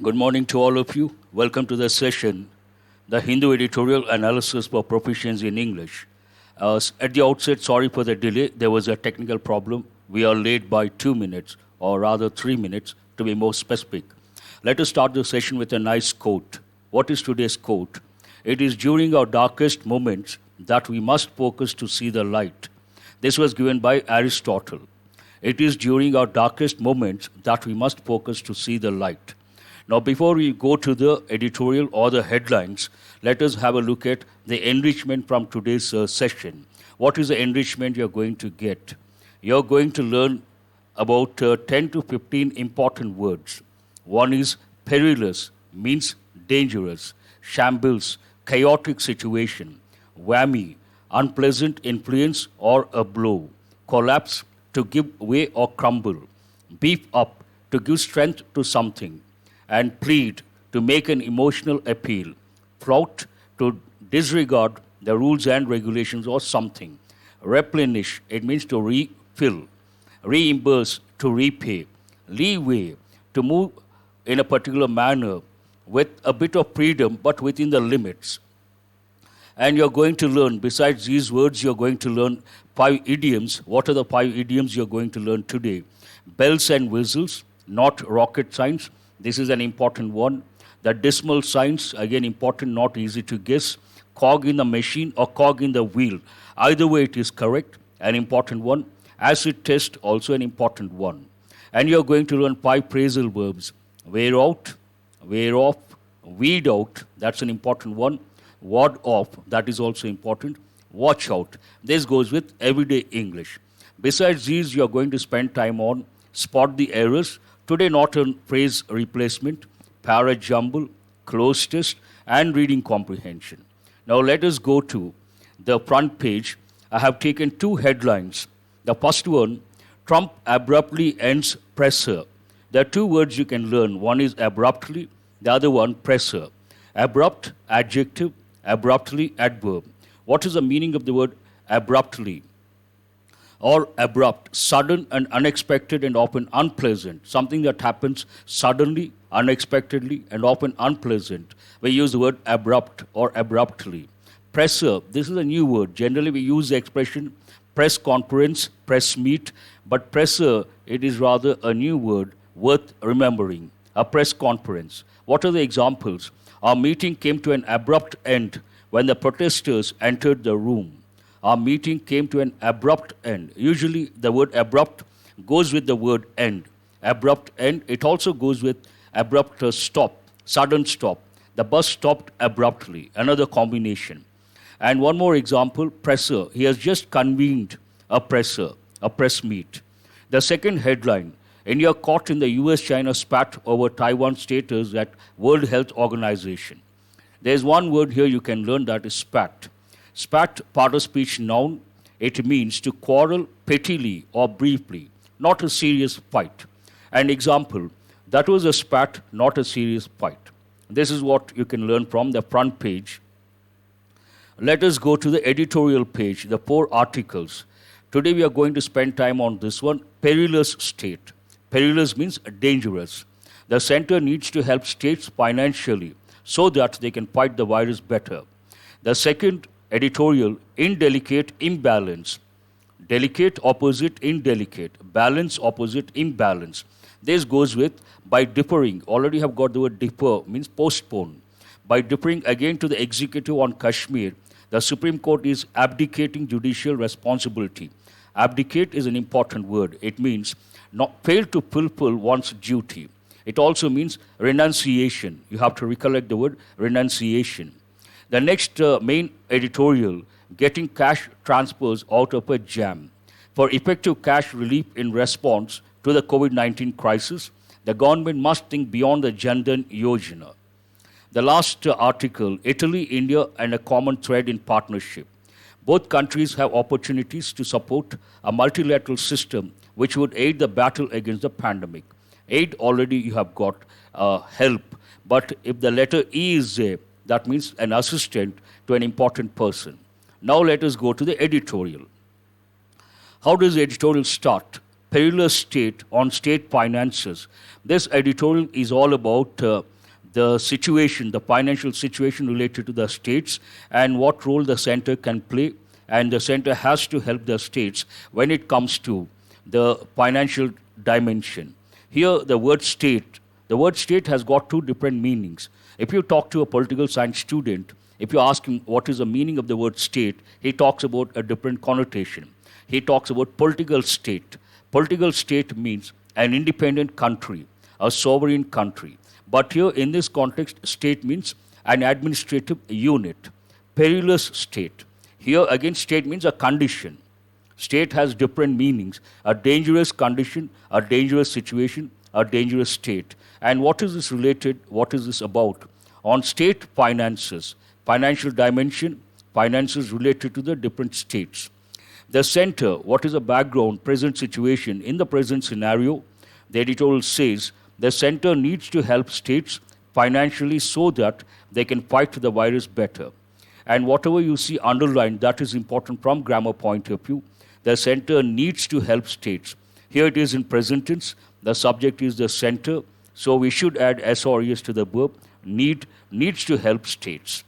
Good morning to all of you. Welcome to the session, the Hindu Editorial Analysis for Proficiency in English. At the outset, sorry for the delay. There was a technical problem. We are late by 2 minutes, or rather 3 minutes, to be more specific. Let us start the session with a nice quote. What is today's quote? It is during our darkest moments that we must focus to see the light. This was given by Aristotle. It is during our darkest moments that we must focus to see the light. Now, before we go to the editorial or the headlines, let us have a look at the enrichment from today's session. What is the enrichment you're going to get? You're going to learn about 10 to 15 important words. One is perilous, means dangerous, shambles, chaotic situation, whammy, unpleasant influence or a blow, collapse, to give way or crumble, beef up, to give strength to something, and plead, to make an emotional appeal, flout, to disregard the rules and regulations or something, replenish, it means to refill, reimburse, to repay, leeway, to move in a particular manner with a bit of freedom but within the limits. And you're going to learn, besides these words, you're going to learn 5 idioms. What are the 5 idioms you're going to learn today? Bells and whistles, not rocket science. This is an important one. The decimal signs, again important, not easy to guess. Cog in the machine or cog in the wheel. Either way it is correct, an important one. Acid test, also an important one. And you're going to learn 5 phrasal verbs. Wear out, wear off, weed out, that's an important one. Ward off, that is also important. Watch out, this goes with everyday English. Besides these, you're going to spend time on spot the errors. Today, not on phrase replacement, para jumble, close test, and reading comprehension. Now, let us go to the front page. I have taken 2 headlines. The first one, Trump abruptly ends presser. There are 2 words you can learn. One is abruptly, the other one, presser. Abrupt, adjective, abruptly, adverb. What is the meaning of the word abruptly? Or abrupt, sudden and unexpected and often unpleasant. Something that happens suddenly, unexpectedly, and often unpleasant. We use the word abrupt or abruptly. Presser, this is a new word. Generally, we use the expression press conference, press meet, but presser, it is rather a new word worth remembering. A press conference. What are the examples? Our meeting came to an abrupt end when the protesters entered the room. Our meeting came to an abrupt end. Usually the word abrupt goes with the word end. Abrupt end, it also goes with abrupt stop, sudden stop. The bus stopped abruptly, another combination. And one more example, presser. He has just convened a presser, a press meet. The second headline, India caught in the US-China spat over Taiwan status at World Health Organization. There's one word here you can learn, that is spat. Spat, part of speech noun, it means to quarrel pettily or briefly, not a serious fight. An example, that was a spat, not a serious fight. This is what you can learn from the front page. Let us go to the editorial page, the 4 articles. Today we are going to spend time on this one, perilous state. Perilous means dangerous. The center needs to help states financially so that they can fight the virus better. The second editorial, indelicate imbalance. Delicate opposite indelicate. Balance opposite imbalance. This goes with by differing. Already have got the word differ, means postpone. By differing again to the executive on Kashmir, the Supreme Court is abdicating judicial responsibility. Abdicate is an important word. It means not fail to fulfill one's duty. It also means renunciation. You have to recollect the word renunciation. The next main editorial, getting cash transfers out of a jam. For effective cash relief in response to the COVID-19 crisis, the government must think beyond the Jan Dhan Yojana. The last article, Italy, India, and a common thread in partnership. Both countries have opportunities to support a multilateral system which would aid the battle against the pandemic. Aid, already you have got help, but if the letter E is there, that means an assistant to an important person. Now let us go to the editorial. How does the editorial start? Perilous state on state finances. This editorial is all about the situation, the financial situation related to the states, and what role the center can play, and the center has to help the states when it comes to the financial dimension. Here, the word state has got two different meanings. If you talk to a political science student, if you ask him what is the meaning of the word state, he talks about a different connotation. He talks about political state. Political state means an independent country, a sovereign country. But here in this context, state means an administrative unit, perilous state. Here again, state means a condition. State has different meanings: a dangerous condition, a dangerous situation, a dangerous state. And what is this related? What is this about? On state finances, financial dimension, finances related to the different states. The center, what is the background, present situation? In the present scenario, the editorial says the center needs to help states financially so that they can fight the virus better. And whatever you see underlined, that is important from grammar point of view. The center needs to help states. Here it is in present tense. The subject is the center. So we should add SRES to the verb. Needs to help states.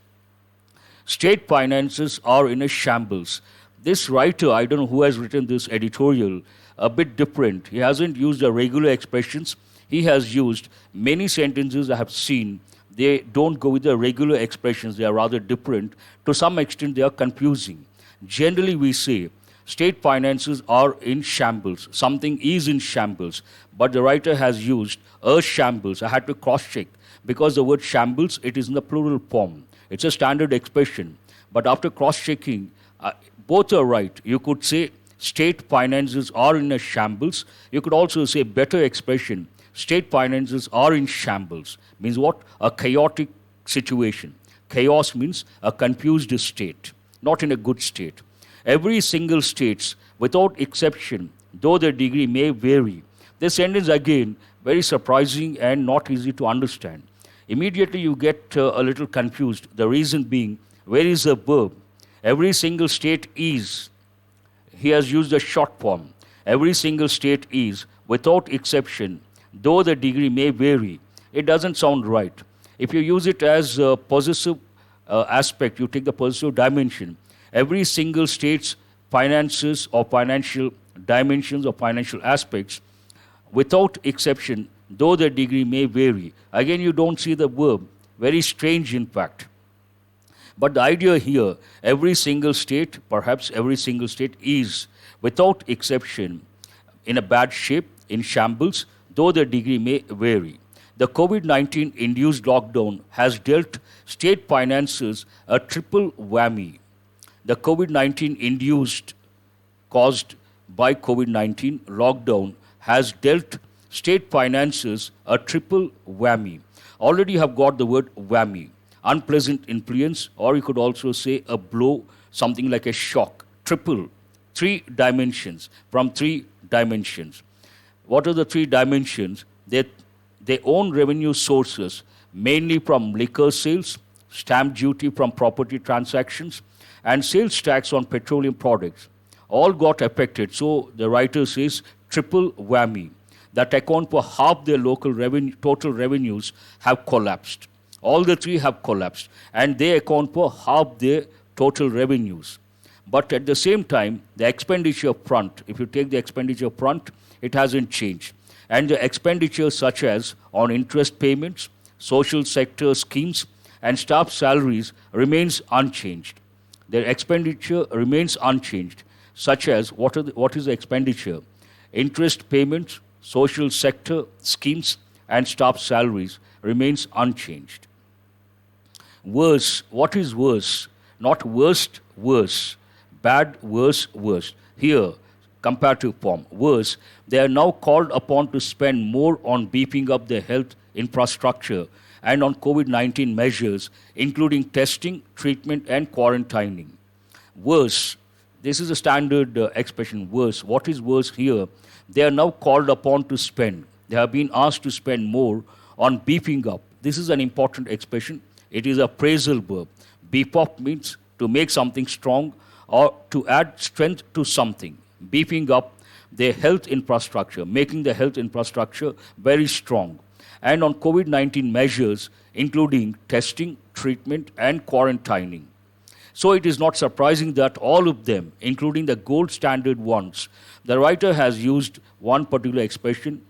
State finances are in a shambles. This writer, I don't know who has written this editorial, a bit different. He hasn't used the regular expressions. He has used many sentences I have seen. They don't go with the regular expressions. They are rather different. To some extent, they are confusing. Generally, we say state finances are in shambles. Something is in shambles. But the writer has used a shambles. I had to cross-check because the word shambles, it is in the plural form. It's a standard expression. But after cross-checking, both are right. You could say state finances are in a shambles. You could also say better expression, state finances are in shambles. Means what? A chaotic situation. Chaos means a confused state, not in a good state. Every single state, without exception, though the degree may vary. This sentence again, very surprising and not easy to understand. Immediately you get a little confused. The reason being, where is the verb? Every single state is. He has used a short form. Every single state is, without exception, though the degree may vary. It doesn't sound right. If you use it as a possessive aspect, you take the possessive dimension. Every single state's finances or financial dimensions or financial aspects, without exception, though the degree may vary. Again, you don't see the verb. Very strange, in fact. But the idea here, every single state, perhaps every single state is, without exception, in a bad shape, in shambles, though the degree may vary. The COVID-19 induced lockdown has dealt state finances a triple whammy. The COVID-19 induced, caused by COVID-19 lockdown, has dealt state finances a triple whammy. Already you have got the word whammy. Unpleasant influence, or you could also say a blow, something like a shock. Triple, three dimensions, from three dimensions. What are the three dimensions? They own revenue sources, mainly from liquor sales, stamp duty from property transactions, and sales tax on petroleum products. All got affected. So the writer says triple whammy, that account for half their local revenue, total revenues have collapsed. All the three have collapsed, and they account for half their total revenues. But at the same time, the expenditure front, if you take the expenditure front, it hasn't changed. And the expenditure such as on interest payments, social sector schemes, and staff salaries remains unchanged. Their expenditure remains unchanged, such as what is the expenditure? Interest payments, social sector schemes, and staff salaries remains unchanged. Worse, what is worse? Not worst, worse. Bad, worse, worse. Here, comparative form. Worse, they are now called upon to spend more on beefing up their health infrastructure and on COVID-19 measures, including testing, treatment, and quarantining. Worse, this is a standard expression, worse. What is worse here? They are now called upon to spend. They have been asked to spend more on beefing up. This is an important expression. It is a phrasal verb. Beef up means to make something strong or to add strength to something. Beefing up their health infrastructure, making the health infrastructure very strong. And on COVID-19 measures, including testing, treatment, and quarantining. So it is not surprising that all of them, including the gold standard ones, the writer has used one particular expression.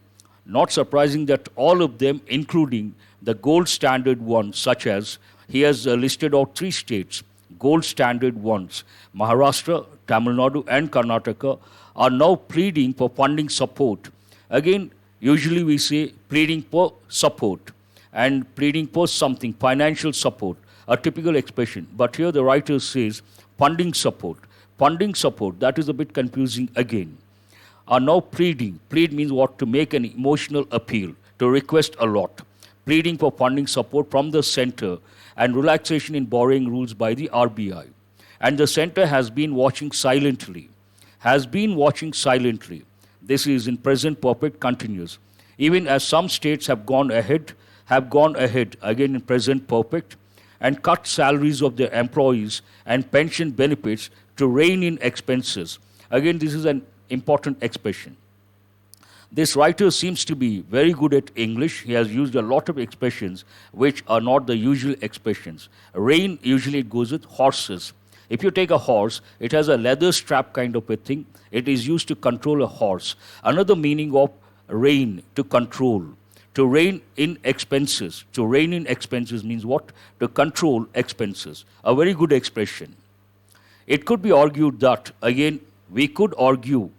Not surprising that all of them, including the gold standard ones, such as he has listed out 3 states, gold standard ones, Maharashtra, Tamil Nadu, and Karnataka, are now pleading for funding support. Again, usually we say pleading for support and pleading for something, financial support, a typical expression. But here the writer says funding support. Funding support, that is a bit confusing again. Are now pleading. Plead means what? To make an emotional appeal, to request a lot. Pleading for funding support from the center and relaxation in borrowing rules by the RBI. And the center has been watching silently. Has been watching silently. This is in present perfect continuous. Even as some states have gone ahead, again in present perfect, and cut salaries of their employees and pension benefits to rein in expenses. Again, this is an important expression. This writer seems to be very good at English. He has used a lot of expressions which are not the usual expressions. Rein, usually it goes with horses. If you take a horse, it has a leather strap kind of a thing. It is used to control a horse. Another meaning of rein, to control. To rein in expenses. To rein in expenses means what? To control expenses. A very good expression. It could be argued that, again, we could argue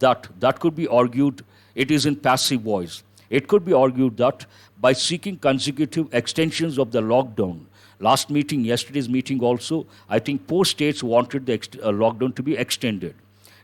that could be argued, it is in passive voice. It could be argued that by seeking consecutive extensions of the lockdown, last meeting, yesterday's meeting also, I think 4 states wanted the lockdown to be extended.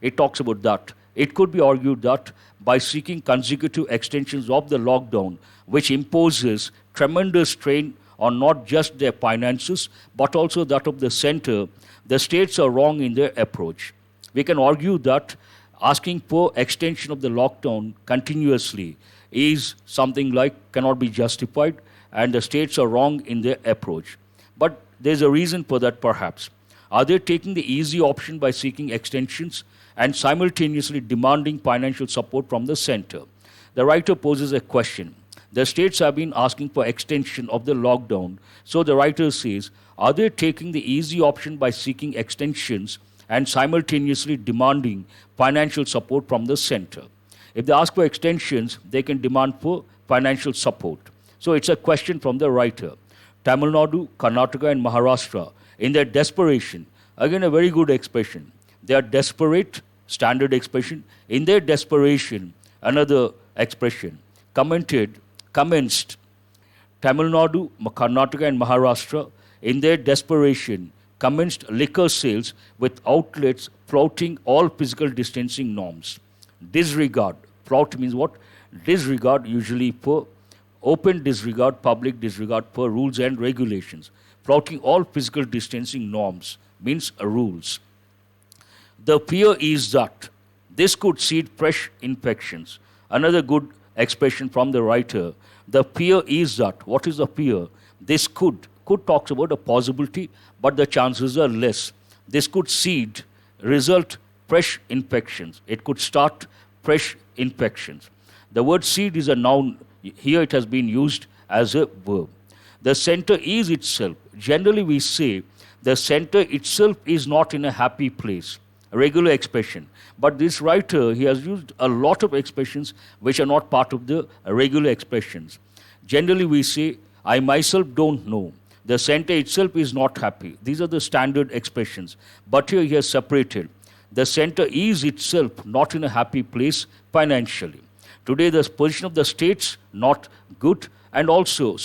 It talks about that. It could be argued that by seeking consecutive extensions of the lockdown, which imposes tremendous strain on not just their finances, but also that of the center, the states are wrong in their approach. We can argue that asking for extension of the lockdown continuously is something like cannot be justified, and the states are wrong in their approach. But there's a reason for that perhaps. Are they taking the easy option by seeking extensions and simultaneously demanding financial support from the center? The writer poses a question. The states have been asking for extension of the lockdown. So the writer says, are they taking the easy option by seeking extensions and simultaneously demanding financial support from the center? If they ask for extensions, they can demand for financial support. So it's a question from the writer. Tamil Nadu, Karnataka, and Maharashtra, in their desperation, again a very good expression. They are desperate, standard expression. In their desperation, another expression. Commenced. Tamil Nadu, Karnataka, and Maharashtra, in their desperation, commenced liquor sales with outlets flouting all physical distancing norms. Disregard. Flout means what? Disregard, usually for open disregard, public disregard for rules and regulations. Flouting all physical distancing norms means rules. The fear is that this could seed fresh infections. Another good expression from the writer. The fear is that. What is the fear? This could talks about a possibility, but the chances are less. This could seed, result, fresh infections. It could start fresh infections. The word seed is a noun. Here it has been used as a verb. The center is itself. Generally we say the center itself is not in a happy place. A regular expression. But this writer, he has used a lot of expressions which are not part of the regular expressions. Generally we say, I myself don't know. The center itself is not happy. These are the standard expressions. But here he has separated. The center is itself not in a happy place financially. Today the position of the states not good, and also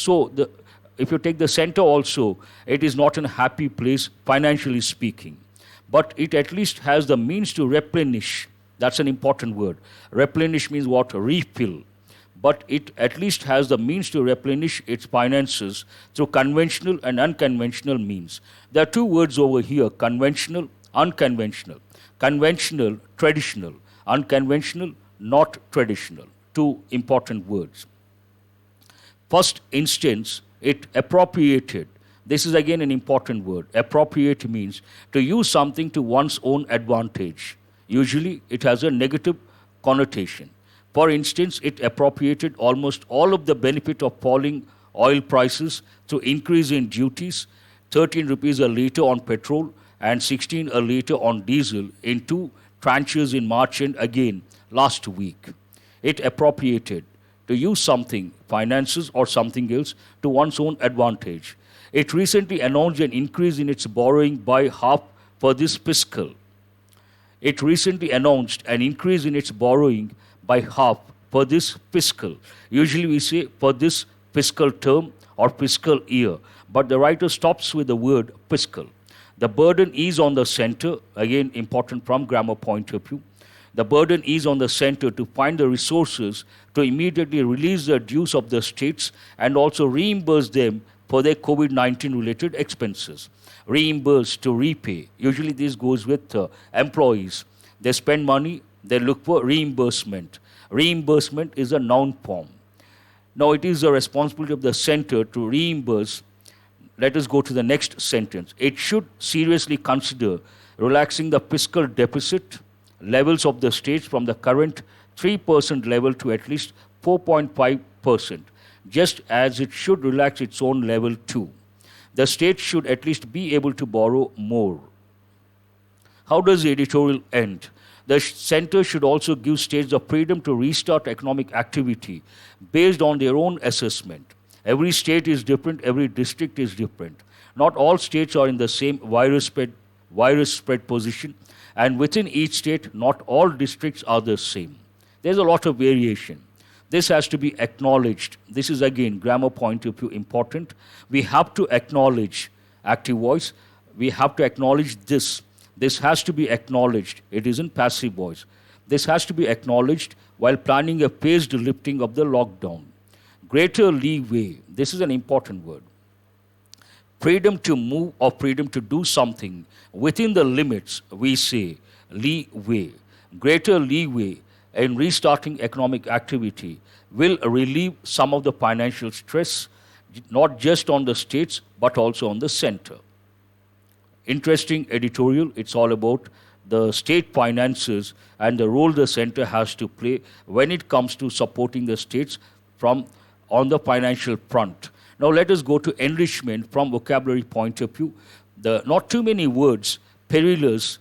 if you take the center also, it is not in a happy place financially speaking. But it at least has the means to replenish. That's an important word. Replenish means what? Refill. But it at least has the means to replenish its finances through conventional and unconventional means. There are 2 words over here, conventional, unconventional. Conventional, traditional. Unconventional, not traditional. 2 important words. First instance, it appropriated. This is again an important word. Appropriate means to use something to one's own advantage. Usually it has a negative connotation. For instance, it appropriated almost all of the benefit of falling oil prices through increase in duties, 13 rupees a litre on petrol and 16 a litre on diesel in two tranches in March and again last week. It appropriated to use something, finances or something else, to one's own advantage. It recently announced an increase in its borrowing by half for this fiscal. It recently announced an increase in its borrowing by half for this fiscal. Usually we say for this fiscal term or fiscal year, but the writer stops with the word fiscal. The burden is on the center, again important from grammar point of view. The burden is on the center to find the resources to immediately release the dues of the states and also reimburse them for their COVID-19 related expenses. Reimburse to repay. Usually this goes with employees. They spend money, they look for reimbursement. Reimbursement is a noun form. Now it is the responsibility of the center to reimburse. Let us go to the next sentence. It should seriously consider relaxing the fiscal deficit levels of the states from the current 3% level to at least 4.5%, just as it should relax its own level too. The state should at least be able to borrow more. How does the editorial end? The center should also give states the freedom to restart economic activity based on their own assessment. Every state is different, every district is different. Not all states are in the same virus spread position, and within each state, not all districts are the same. There's a lot of variation. This has to be acknowledged. This is again, grammar point of view, important. We have to acknowledge active voice. We have to acknowledge this. This has to be acknowledged. It isn't passive voice. This has to be acknowledged while planning a phased lifting of the lockdown. Greater leeway. This is an important word. Freedom to move or freedom to do something within the limits, we say leeway. Greater leeway in restarting economic activity will relieve some of the financial stress, not just on the states, but also on the center. Interesting editorial. It's all about the state finances and the role the center has to play when it comes to supporting the states from on the financial front. Now let us go to enrichment from vocabulary point of view. The not too many words. Perilous,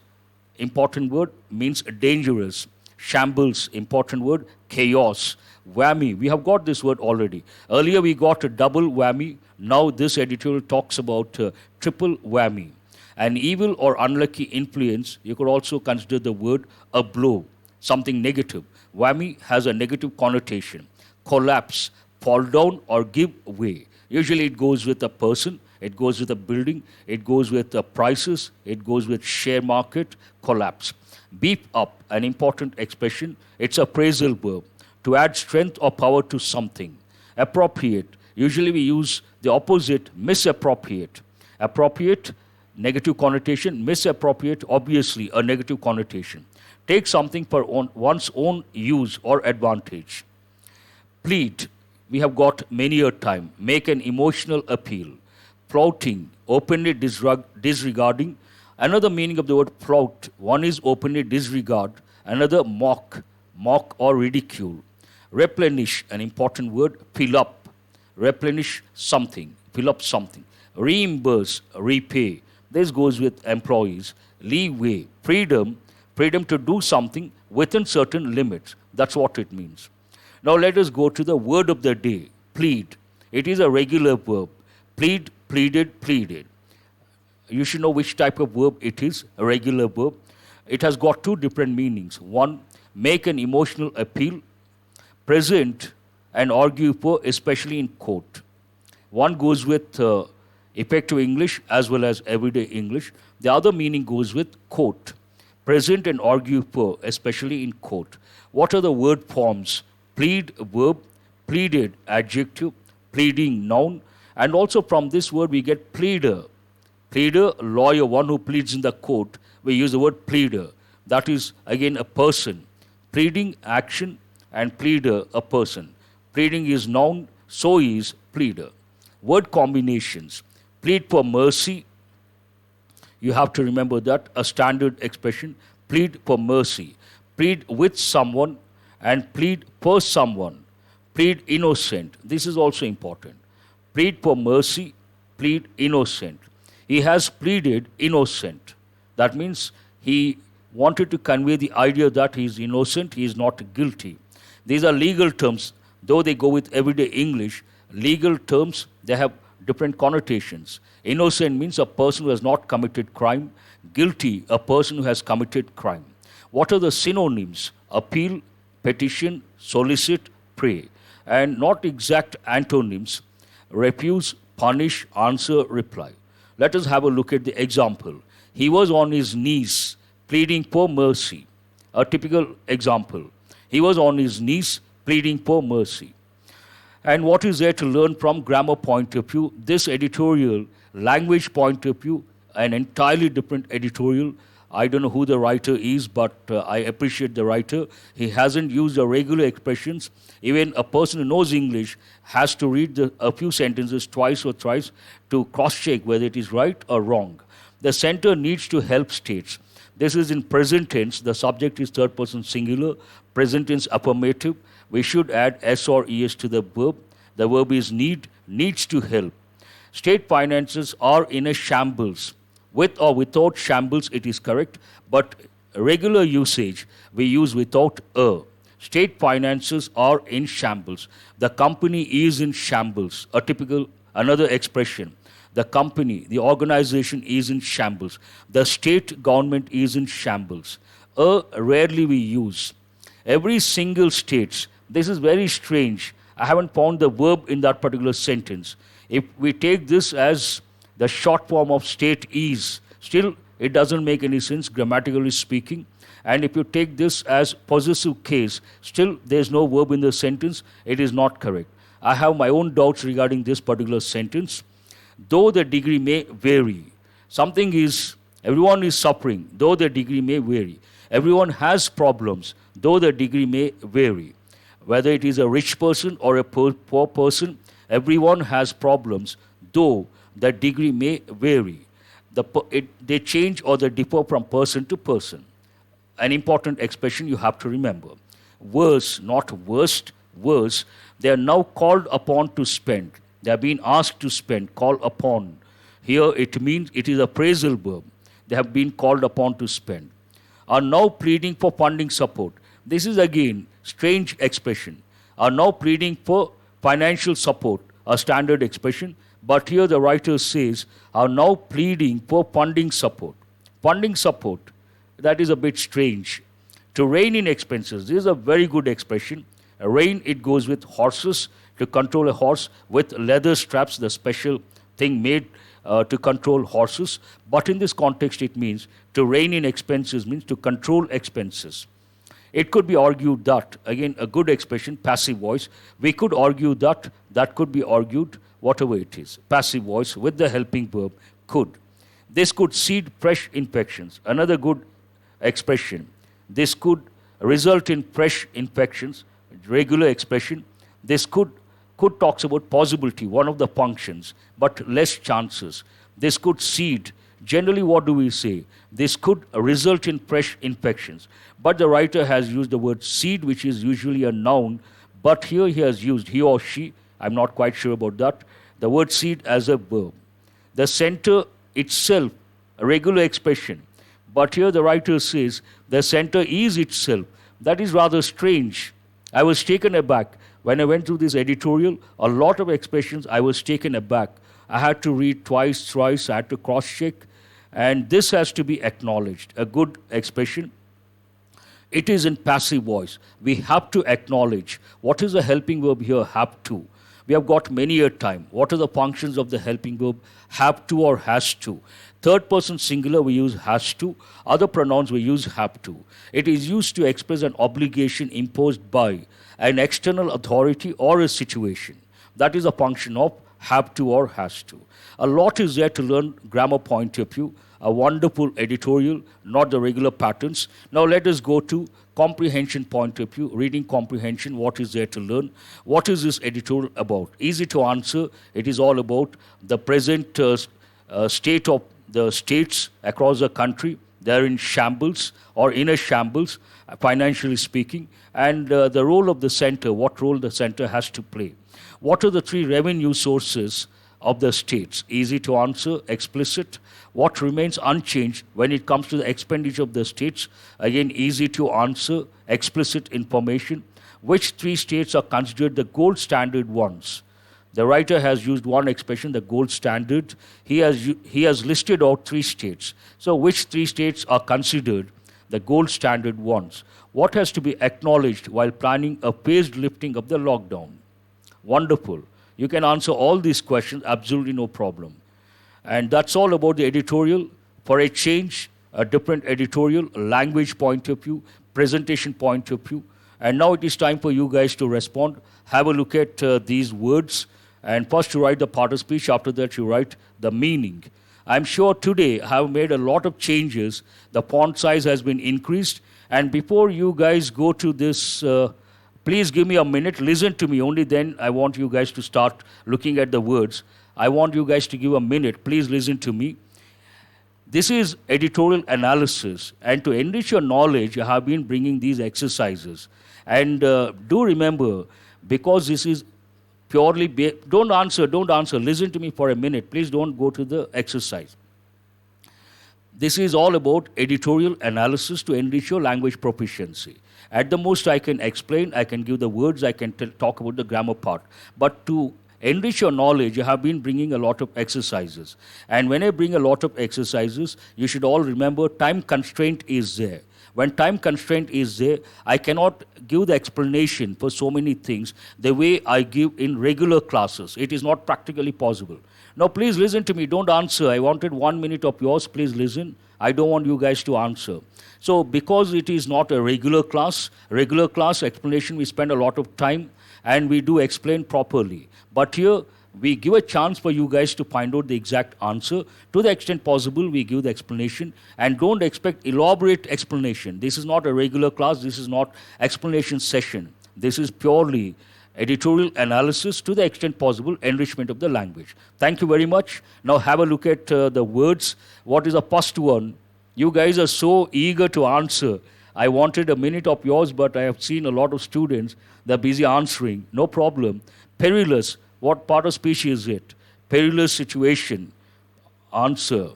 important word, means dangerous. Shambles, important word. Chaos. Whammy, we have got this word already. Earlier we got a double whammy. Now this editorial talks about triple whammy. An evil or unlucky influence, you could also consider the word a blow, something negative. Whammy has a negative connotation. Collapse, fall down or give way. Usually it goes with a person, it goes with a building, it goes with the prices, it goes with share market, collapse. Beef up, an important expression, it's a phrasal verb, to add strength or power to something. Appropriate, usually we use the opposite, misappropriate. Appropriate, negative connotation. Misappropriate, obviously a negative connotation. Take something for one's own use or advantage. Plead, we have got many a time. Make an emotional appeal. Flouting, openly disregarding. Another meaning of the word flout, one is openly disregard, another mock or ridicule. Replenish, an important word. Fill up, replenish something, fill up something. Reimburse, repay. This goes with employees. Leeway, freedom to do something within certain limits. That's what it means. Now let us go to the word of the day, plead. It is a regular verb. Plead, pleaded, pleaded. You should know which type of verb it is, a regular verb. It has got two different meanings. One, make an emotional appeal. Present and argue for, especially in court. One goes with effective English as well as everyday English. The other meaning goes with court. Present and argue for, especially in court. What are the word forms? Plead, verb. Pleaded, adjective. Pleading, noun. And also from this word we get pleader. Pleader, lawyer, one who pleads in the court. We use the word pleader. That is again a person. Pleading, action, and pleader, a person. Pleading is noun, so is pleader. Word combinations. Plead for mercy. You have to remember that, a standard expression. Plead for mercy. Plead with someone, and plead per someone, plead innocent. This is also important. Plead for mercy, plead innocent. He has pleaded innocent. That means he wanted to convey the idea that he is innocent, he is not guilty. These are legal terms. Though they go with everyday English, legal terms, they have different connotations. Innocent means a person who has not committed crime. Guilty, a person who has committed crime. What are the synonyms? Appeal, petition, solicit, pray. And not exact antonyms. Refuse, punish, answer, reply. Let us have a look at the example. He was on his knees pleading for mercy. A typical example. He was on his knees pleading for mercy. And what is there to learn from grammar point of view? This editorial, language point of view, an entirely different editorial. I don't know who the writer is, but I appreciate the writer. He hasn't used the regular expressions. Even a person who knows English has to read a few sentences twice or thrice to cross-check whether it is right or wrong. The center needs to help states. This is in present tense. The subject is third person singular. Present tense affirmative. We should add S or ES to the verb. The verb is need, needs to help. State finances are in a shambles. With or without shambles, it is correct. But regular usage, we use without a. State finances are in shambles. The company is in shambles. A typical, another expression. The company, the organization is in shambles. The state government is in shambles. Rarely we use. Every single state, this is very strange. I haven't found the verb in that particular sentence. If we take this as the short form of state is, still it doesn't make any sense grammatically speaking. And if you take this as possessive case, still there's no verb in the sentence, it is not correct. I have my own doubts regarding this particular sentence. Though the degree may vary. Something is, everyone is suffering, though the degree may vary. Everyone has problems, though the degree may vary. Whether it is a rich person or a poor person, everyone has problems, though the degree may vary. They change or they differ from person to person. An important expression you have to remember. Worse, not worst, worse. They are now called upon to spend. They have been asked to spend, call upon. Here it means it is a phrasal verb. They have been called upon to spend. Are now pleading for funding support. This is again strange expression. Are now pleading for financial support, a standard expression. But here the writer says, are now pleading for funding support. Funding support, that is a bit strange. To rein in expenses, this is a very good expression. Rein, it goes with horses, to control a horse, with leather straps, the special thing made to control horses. But in this context, it means to rein in expenses means to control expenses. It could be argued that, again, a good expression, passive voice. We could argue that, that could be argued, whatever it is. Passive voice with the helping verb, could. This could seed fresh infections. Another good expression. This could result in fresh infections. Regular expression. This could talks about possibility, one of the functions, but less chances. This could seed. Generally, what do we say? This could result in fresh infections. But the writer has used the word seed, which is usually a noun, but here he has used he or she, I'm not quite sure about that, the word seed as a verb. The center itself, a regular expression, but here the writer says the center is itself. That is rather strange. I was taken aback. When I went through this editorial, a lot of expressions, I was taken aback. I had to read twice, thrice, I had to cross-check, and this has to be acknowledged. A good expression. It is in passive voice. We have to acknowledge. What is the helping verb here? Have to. We have got many a time. What are the functions of the helping verb? Have to or has to. Third person singular, we use has to. Other pronouns, we use have to. It is used to express an obligation imposed by an external authority or a situation. That is a function of have to or has to. A lot is there to learn grammar point of view. A wonderful editorial, not the regular patterns. Now let us go to comprehension point of view, reading comprehension, what is there to learn? What is this editorial about? Easy to answer. It is all about the present state of the states across the country, They're in shambles or in a shambles, financially speaking. And the role of the center, what role the center has to play. What are the three revenue sources of the states? Easy to answer, explicit. What remains unchanged when it comes to the expenditure of the states? Again, easy to answer, explicit information. Which three states are considered the gold standard ones? The writer has used one expression, the gold standard. He has listed out three states. So which three states are considered the gold standard ones? What has to be acknowledged while planning a phased lifting of the lockdown? Wonderful. You can answer all these questions, absolutely no problem. And that's all about the editorial. For a change, a different editorial, language point of view, presentation point of view. And now it is time for you guys to respond. Have a look at these words. And first you write the part of speech, after that you write the meaning. I'm sure today I have made a lot of changes. The font size has been increased. And before you guys go to this, please give me a minute, listen to me. Only then I want you guys to start looking at the words. I want you guys to give a minute. Please listen to me. This is editorial analysis. And to enrich your knowledge, I have been bringing these exercises. And do remember, because this is purely, don't answer, listen to me for a minute. Please don't go to the exercise. This is all about editorial analysis to enrich your language proficiency. At the most I can explain, I can give the words, I can talk about the grammar part. But to enrich your knowledge, I have been bringing a lot of exercises. And when I bring a lot of exercises, you should all remember time constraint is there. When time constraint is there, I cannot give the explanation for so many things the way I give in regular classes. It is not practically possible. Now, please listen to me. Don't answer. I wanted 1 minute of yours. Please listen. I don't want you guys to answer. So, because it is not a regular class explanation, we spend a lot of time and we do explain properly. But here, we give a chance for you guys to find out the exact answer. To the extent possible, we give the explanation. And don't expect elaborate explanation. This is not a regular class. This is not explanation session. This is purely editorial analysis, to the extent possible, enrichment of the language. Thank you very much. Now have a look at the words. What is the first one? You guys are so eager to answer. I wanted a minute of yours, but I have seen a lot of students, they're busy answering. No problem. Perilous. What part of speech is it? Perilous situation. Answer.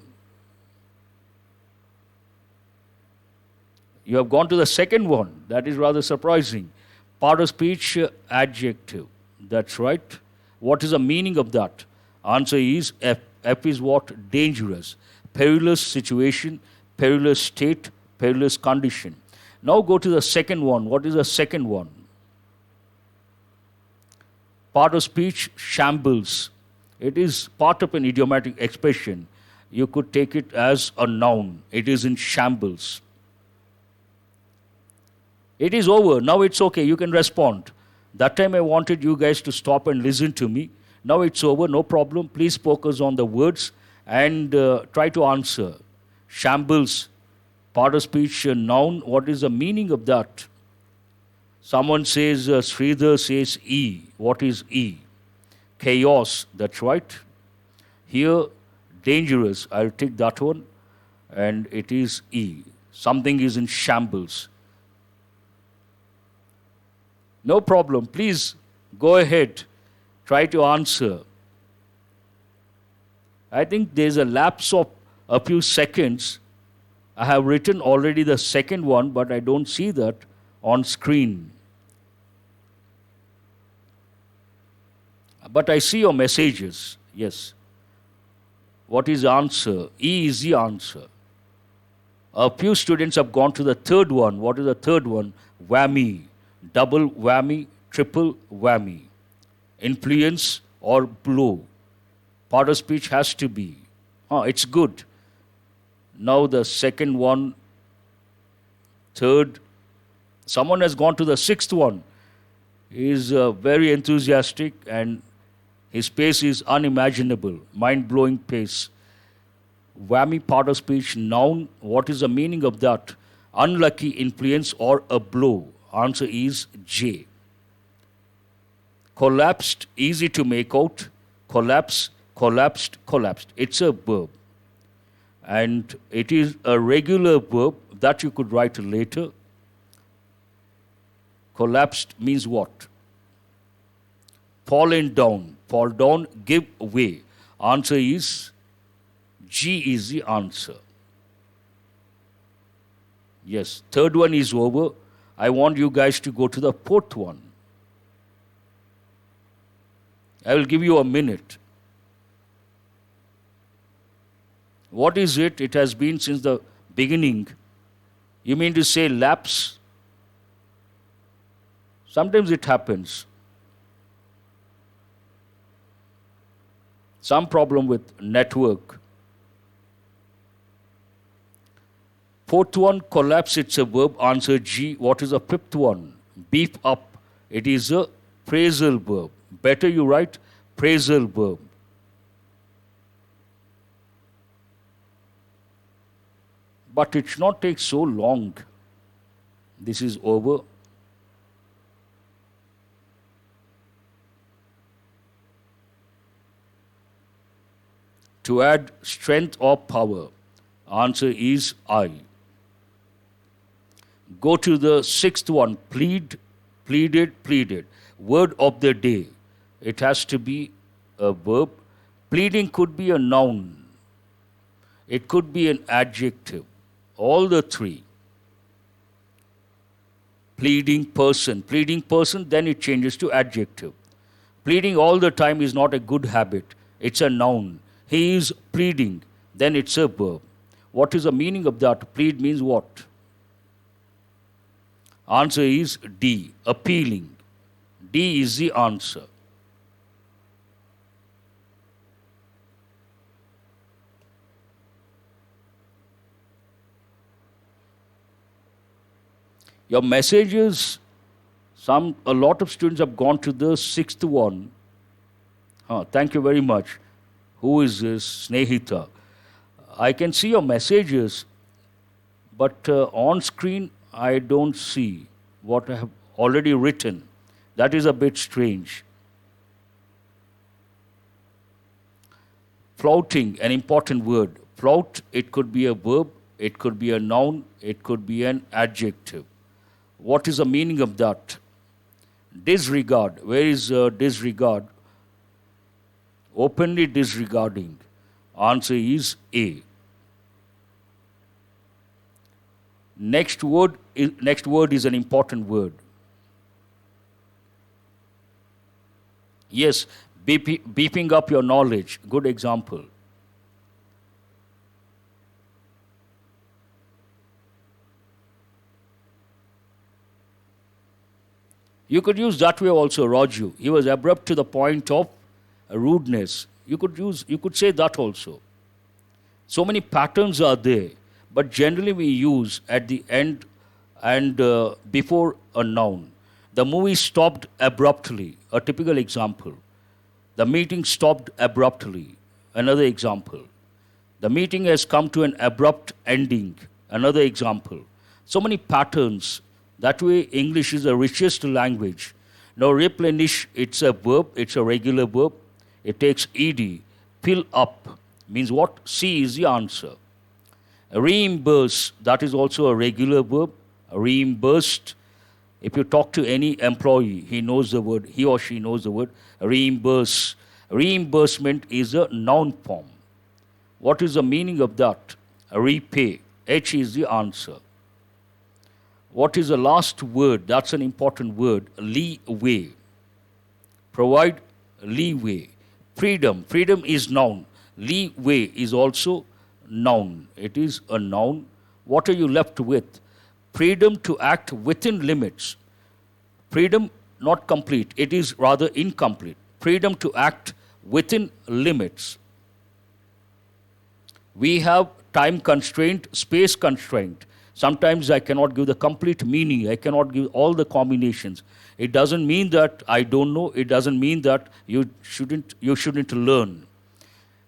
You have gone to the second one. That is rather surprising. Part of speech, adjective. That's right. What is the meaning of that? Answer is F. F is what? Dangerous. Perilous situation, perilous state, perilous condition. Now go to the second one. What is the second one? Part of speech, shambles. It is part of an idiomatic expression. You could take it as a noun. It is in shambles. It is over. Now it's okay. You can respond. That time I wanted you guys to stop and listen to me. Now it's over. No problem. Please focus on the words and try to answer. Shambles, part of speech, noun. What is the meaning of that? Someone says, Sridhar says E. What is E? Chaos. That's right. Here, dangerous. I'll take that one. And it is E. Something is in shambles. No problem. Please go ahead. Try to answer. I think there's a lapse of a few seconds. I have written already the second one, but I don't see that on screen. But I see your messages. Yes. What is the answer? E is the answer. A few students have gone to the third one. What is the third one? Whammy. Double whammy, triple whammy. Influence or blow. Part of speech has to be. It's good. Now the second one, third. Someone has gone to the sixth one. He is very enthusiastic and his pace is unimaginable, mind-blowing pace. Whammy, part of speech, noun. What is the meaning of that? Unlucky influence or a blow. Answer is J. Collapsed, easy to make out. Collapse, collapsed, collapsed. It's a verb. And it is a regular verb that you could write later. Collapsed means what? Fallen down. Fall down, give way. Answer is G is the answer. Yes, third one is over. I want you guys to go to the fourth one. I will give you a minute. What is it? It has been since the beginning. You mean to say lapse? Sometimes it happens. Some problem with network. Fourth one, collapse, it's a verb. Answer G. What is the fifth one? Beef up. It is a phrasal verb. Better you write phrasal verb. But it should not take so long. This is over. To add strength or power. Answer is I. Go to the sixth one. Plead, pleaded, pleaded. Word of the day. It has to be a verb. Pleading could be a noun. It could be an adjective. All the three. Pleading person, then it changes to adjective. Pleading all the time is not a good habit. It's a noun. He is pleading, then it's a verb. What is the meaning of that? Plead means what? Answer is D, appealing. D is the answer. Your messages, a lot of students have gone to the sixth one. Thank you very much. Who is this? Snehita. I can see your messages, but on screen I don't see what I have already written. That is a bit strange. Flouting, an important word. Flout, it could be a verb, it could be a noun, it could be an adjective. What is the meaning of that? Disregard. Where is disregard? Openly disregarding. Answer is A. Next word is an important word. Yes, beefing up your knowledge. Good example. You could use that way also, Raju. He was abrupt to the point of rudeness. You could say that also. So many patterns are there, but generally we use at the end and before a noun. The movie stopped abruptly, a typical example. The meeting stopped abruptly, another example. The meeting has come to an abrupt ending, another example. So many patterns. That way, English is the richest language. Now, replenish, it's a verb, it's a regular verb. It takes ed. Fill up means what? C is the answer. Reimburse, that is also a regular verb. Reimbursed. If you talk to any employee, he or she knows the word. Reimburse. Reimbursement is a noun form. What is the meaning of that? Repay. H is the answer. What is the last word? That's an important word. Leeway. Provide leeway. Freedom. Freedom is noun. Leeway is also noun. It is a noun. What are you left with? Freedom to act within limits. Freedom not complete. It is rather incomplete. Freedom to act within limits. We have time constraint, space constraint. Sometimes I cannot give the complete meaning. I cannot give all the combinations. It doesn't mean that I don't know. It doesn't mean that you shouldn't learn.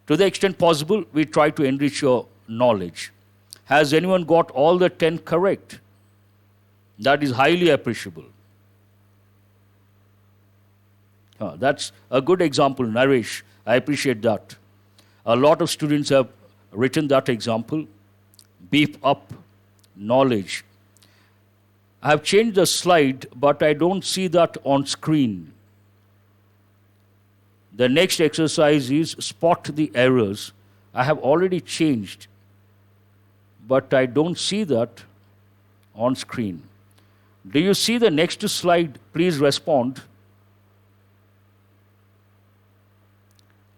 To the extent possible, we try to enrich your knowledge. Has anyone got all the 10 correct? That is highly appreciable. That's a good example, Naresh. I appreciate that. A lot of students have written that example. Beef up, knowledge. I have changed the slide, but I don't see that on screen. The next exercise is spot the errors. I have already changed, but I don't see that on screen. Do you see the next slide? Please respond.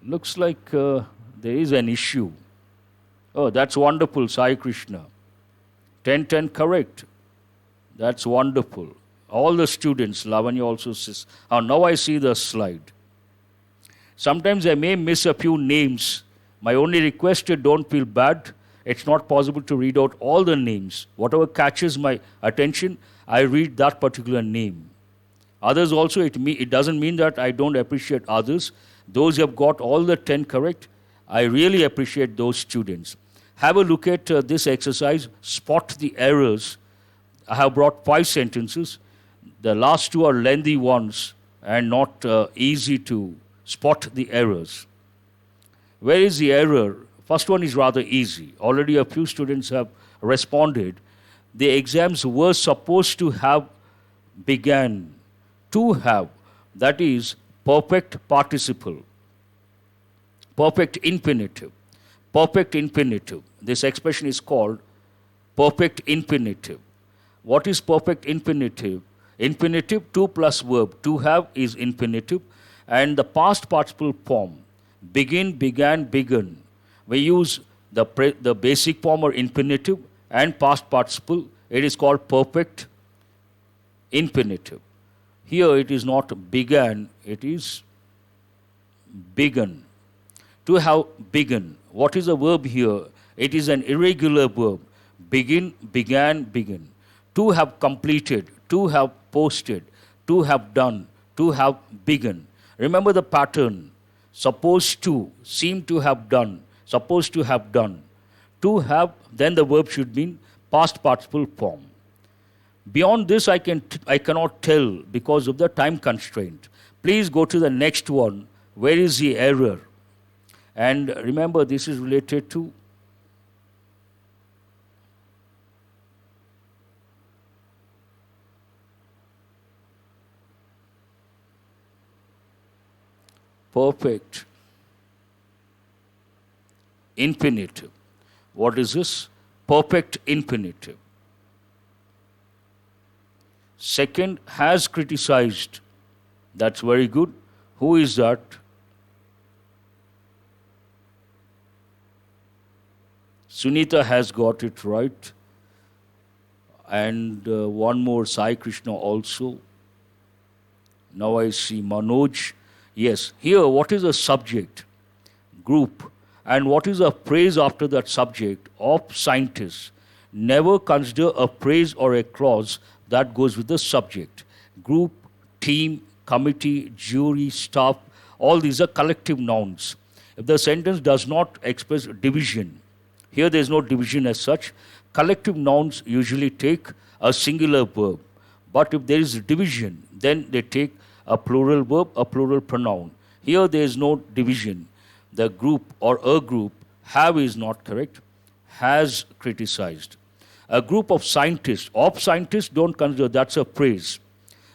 Looks like there is an issue. Oh, that's wonderful, Sai Krishna. 10 correct. That's wonderful. All the students, Lavanya also says. Oh, now I see the slide. Sometimes I may miss a few names. My only request is don't feel bad. It's not possible to read out all the names. Whatever catches my attention, I read that particular name. Others also, it doesn't mean that I don't appreciate others. Those who have got all the 10 correct, I really appreciate those students. Have a look at this exercise, spot the errors. I have brought 5 sentences. The last 2 are lengthy ones and not easy to spot the errors. Where is the error? First one is rather easy. Already a few students have responded. The exams were supposed to have began. To have, that is perfect participle. Perfect infinitive. Perfect infinitive. This expression is called perfect infinitive. What is perfect infinitive? Infinitive, to plus verb. To have is infinitive. And the past participle form. Begin, began, begun. We use the basic form or infinitive and past participle. It is called perfect infinitive. Here it is not began, it is begun. To have begun. What is the verb here? It is an irregular verb. Begin, began, begin. To have completed, to have posted, to have done, to have begun. Remember the pattern. Supposed to, seem to have done, supposed to have done. To have, then the verb should mean past participle form. Beyond this, I cannot tell because of the time constraint. Please go to the next one. Where is the error? And remember, this is related to perfect infinitive. What is this? Perfect infinitive. Second, has criticized. That's very good. Who is that? Sunita has got it right. And one more, Sai Krishna also. Now I see Manoj. Yes, here what is the subject? Group. And what is a phrase after that subject? Of scientists. Never consider a phrase or a clause that goes with the subject. Group, team, committee, jury, staff, all these are collective nouns. If the sentence does not express division, here there is no division as such, collective nouns usually take a singular verb. But if there is division, then they take a plural verb, a plural pronoun. Here there is no division. The group or a group, have is not correct, has criticized. A group of scientists don't consider, that's a phrase.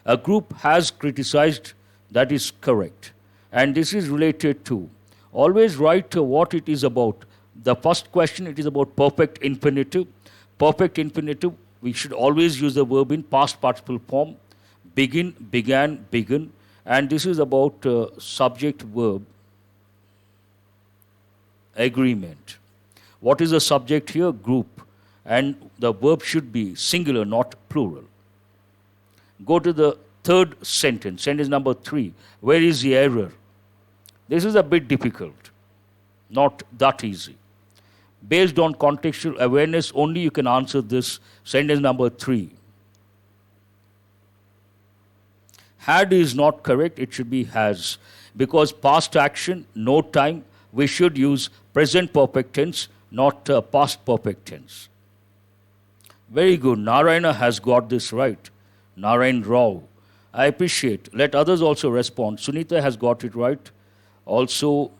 A group has criticized, that is correct. And this is related to, always write what it is about. The first question, it is about perfect infinitive. Perfect infinitive, we should always use the verb in past participle form. Begin, began, begun. And this is about subject verb agreement. What is the subject here? Group. And the verb should be singular, not plural. Go to the third sentence, sentence number 3. Where is the error? This is a bit difficult, not that easy. Based on contextual awareness, only you can answer this sentence number 3. Had is not correct, it should be has. Because past action, no time, we should use present perfect tense, not past perfect tense. Very good. Narayana has got this right. Narayan Rao. I appreciate. Let others also respond. Sunita has got it right. Also,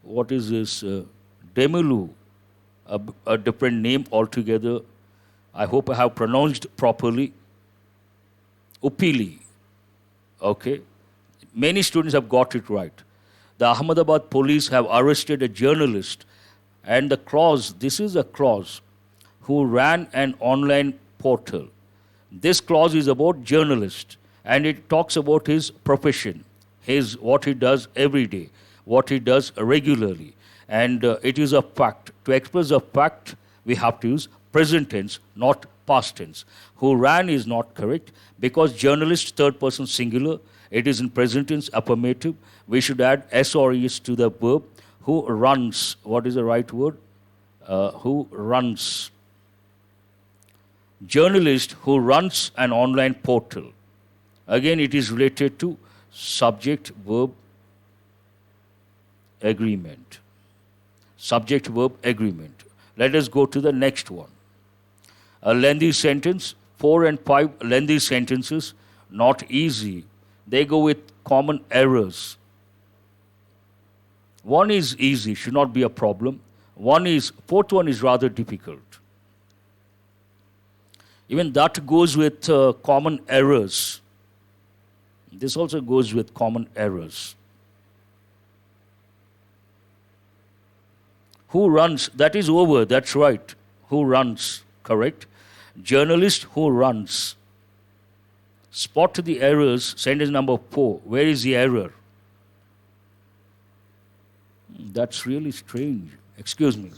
what is this? Demilu, a different name altogether. I hope I have pronounced properly. Upili. Okay. Many students have got it right. The Ahmedabad police have arrested a journalist, and the clause, this is a clause, who ran an online portal. This clause is about journalist, and it talks about his profession, what he does every day, what he does regularly. And it is a fact. To express a fact, we have to use present tense, not past tense. Who ran is not correct because journalist, third person singular, it is in present tense, affirmative. We should add S or es to the verb. Who runs? What is the right word? Who runs? Journalist who runs an online portal. Again, it is related to subject-verb agreement. Subject-verb agreement. Let us go to the next one. A lengthy sentence, 4 and 5 lengthy sentences, not easy. They go with common errors. One is easy, should not be a problem. Fourth one is rather difficult. Even that goes with common errors. This also goes with common errors. Who runs? That is over, that's right. Who runs? Correct. Journalist who runs. Spot the errors, sentence number 4. Where is the error? That's really strange. Excuse me.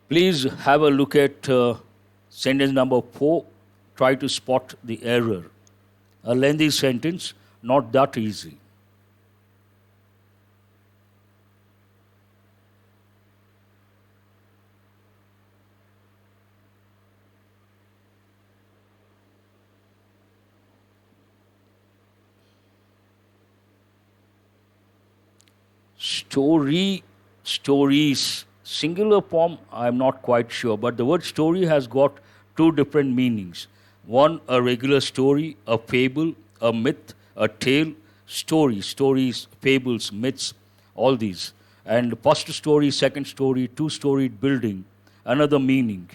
Please have a look at sentence number 4. Try to spot the error. A lengthy sentence, not that easy. Stories, singular form, I am not quite sure, but the word story has got 2 different meanings. One, a regular story, a fable, a myth, a tale, stories, fables, myths, all these. And first story, second story, 2-storied building, another meaning.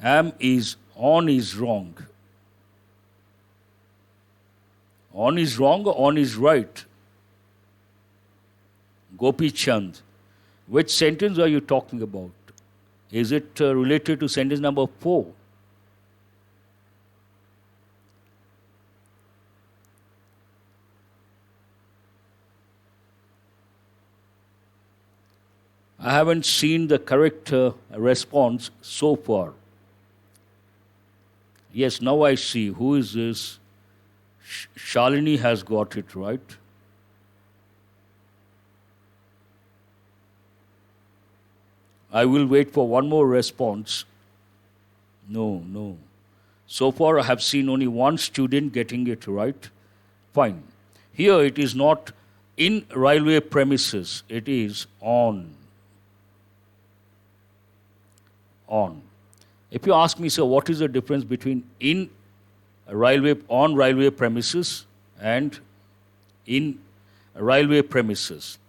On is wrong. On is wrong or on is right? Gopi Chand. Which sentence are you talking about? Is it related to sentence number 4? I haven't seen the correct response so far. Yes, now I see. Who is this? Shalini has got it right. I will wait for one more response. No. So far I have seen only one student getting it right. Fine. Here it is not in railway premises. It is on. On. If you ask me, sir, what is the difference between on railway premises and in railway premises?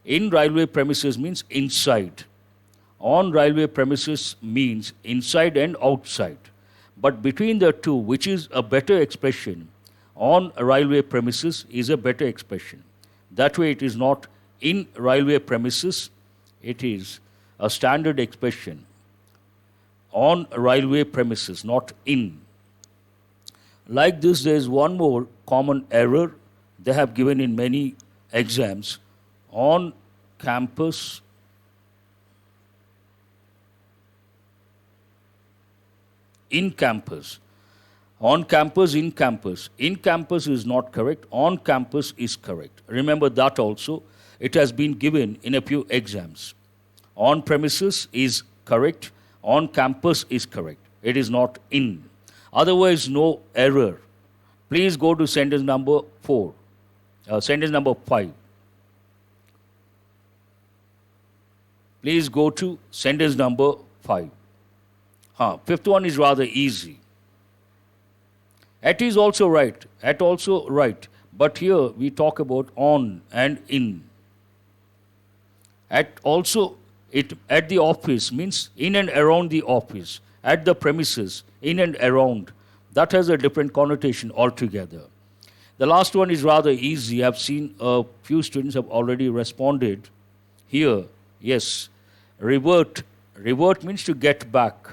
In railway premises means inside. On railway premises means inside and outside. But between the two, which is a better expression, on railway premises is a better expression. That way it is not in railway premises, it is a standard expression. On railway premises, not in. Like this, there is one more common error they have given in many exams. On campus, in campus. On campus, in campus. In campus is not correct. On campus is correct. Remember that also. It has been given in a few exams. On premises is correct. On campus is correct. It is not in. Otherwise, no error. Please go to sentence number 4. Sentence number 5. Please go to sentence number 5. Fifth one is rather easy. At is also right. At also right. But here we talk about on and in. At also, at the office means in and around the office. At the premises, in and around. That has a different connotation altogether. The last one is rather easy. I've seen a few students have already responded. Here, yes, revert. Revert means to get back.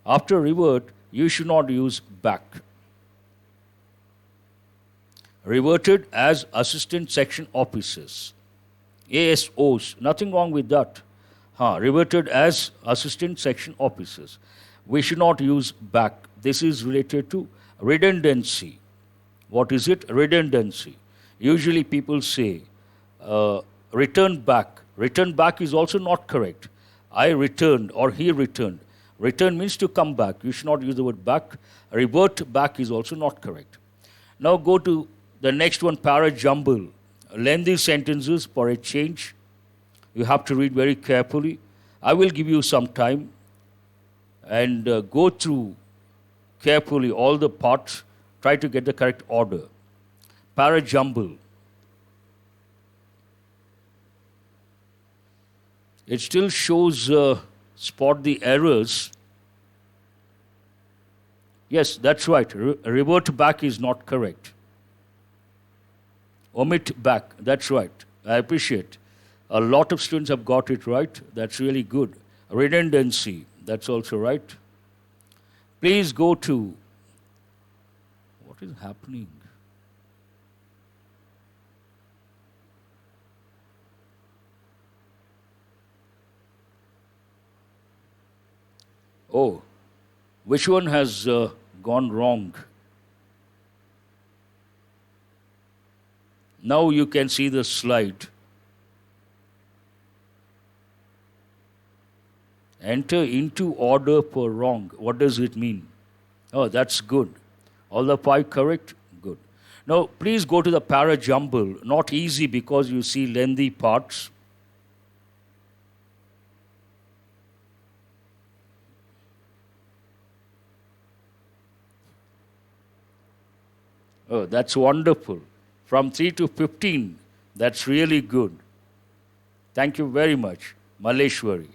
After revert, you should not use back. Reverted as assistant section officers. ASOs, nothing wrong with that. Reverted as assistant section officers. We should not use back. This is related to redundancy. What is it? Redundancy. Usually people say, return back. Return back is also not correct. I returned or he returned. Return means to come back. You should not use the word back. Revert back is also not correct. Now go to the next one, para jumble. Lengthy sentences for a change. You have to read very carefully. I will give you some time and go through carefully all the parts. Try to get the correct order. Para jumble. It still shows spot the errors. Yes, that's right. Revert back is not correct. Omit back. That's right. I appreciate. A lot of students have got it right. That's really good. Redundancy. That's also right. Please go to... What is happening? Oh, which one has gone wrong? Now you can see the slide. Enter into order per wrong. What does it mean? Oh, that's good. All the 5 correct? Good. Now, please go to the para jumble. Not easy because you see lengthy parts. Oh, that's wonderful. From 3 to 15, that's really good. Thank you very much, Maleshwari.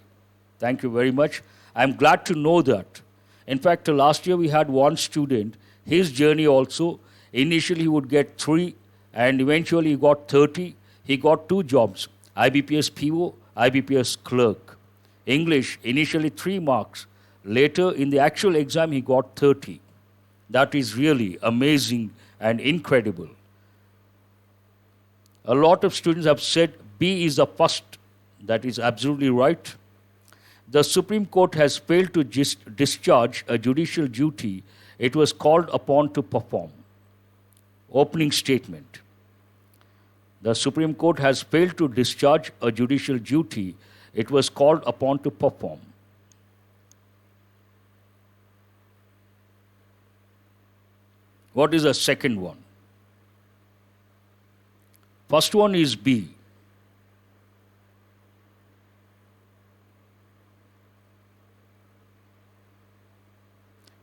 Thank you very much. I'm glad to know that. In fact, last year we had one student, his journey also, initially he would get 3 and eventually he got 30. He got 2 jobs, IBPS PO, IBPS clerk. English, initially 3 marks. Later, in the actual exam, he got 30. That is really amazing and incredible. A lot of students have said B is the first. That is absolutely right. The Supreme Court has failed to discharge a judicial duty it was called upon to perform. Opening statement. The Supreme Court has failed to discharge a judicial duty it was called upon to perform. What is the second one? First one is B.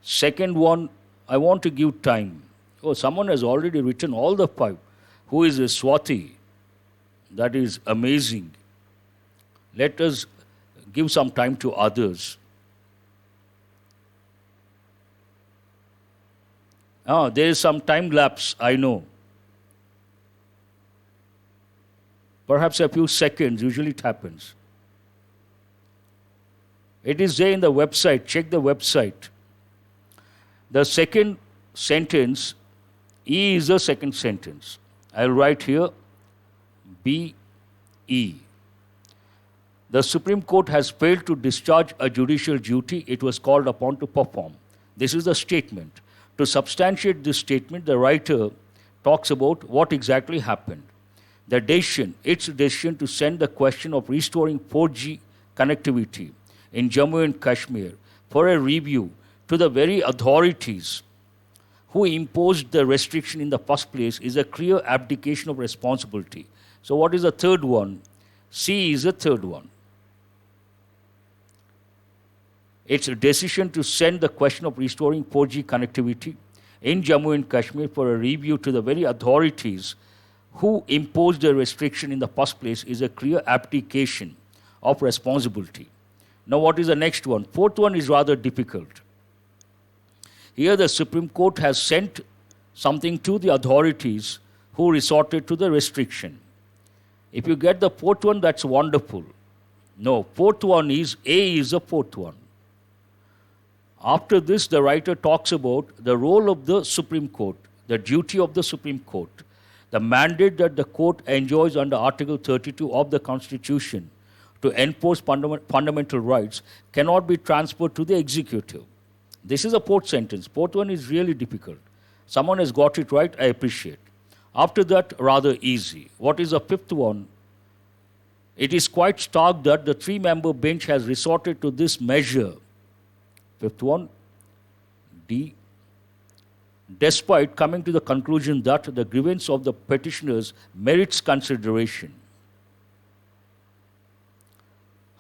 Second one, I want to give time. Oh, someone has already written all the 5. Who is Swati? That is amazing. Let us give some time to others. There is some time lapse, I know. Perhaps a few seconds, usually it happens. It is there in the website, check the website. The second sentence, E is the second sentence. I'll write here, B, E. The Supreme Court has failed to discharge a judicial duty it was called upon to perform. This is the statement. To substantiate this statement, the writer talks about what exactly happened. The decision, its decision to send the question of restoring 4G connectivity in Jammu and Kashmir for a review to the very authorities who imposed the restriction in the first place is a clear abdication of responsibility. So what is the third one? C is the third one. its decision to send the question of restoring 4G connectivity in Jammu and Kashmir for a review to the very authorities who imposed the restriction in the first place is a clear abdication of responsibility. Now, what is the next one? Fourth one is rather difficult. Here, the Supreme Court has sent something to the authorities who resorted to the restriction. If you get the fourth one, that's wonderful. No, fourth one is A is the fourth one. After this, the writer talks about the role of the Supreme Court, the duty of the Supreme Court, the mandate that the court enjoys under Article 32 of the Constitution to enforce fundamental rights cannot be transferred to the executive. This is the fourth sentence. Fourth one is really difficult. Someone has got it right, I appreciate. After that, rather easy. What is the fifth one? It is quite stark that the three-member bench has resorted to this measure. Fifth one, D. Despite coming to the conclusion that the grievance of the petitioners merits consideration.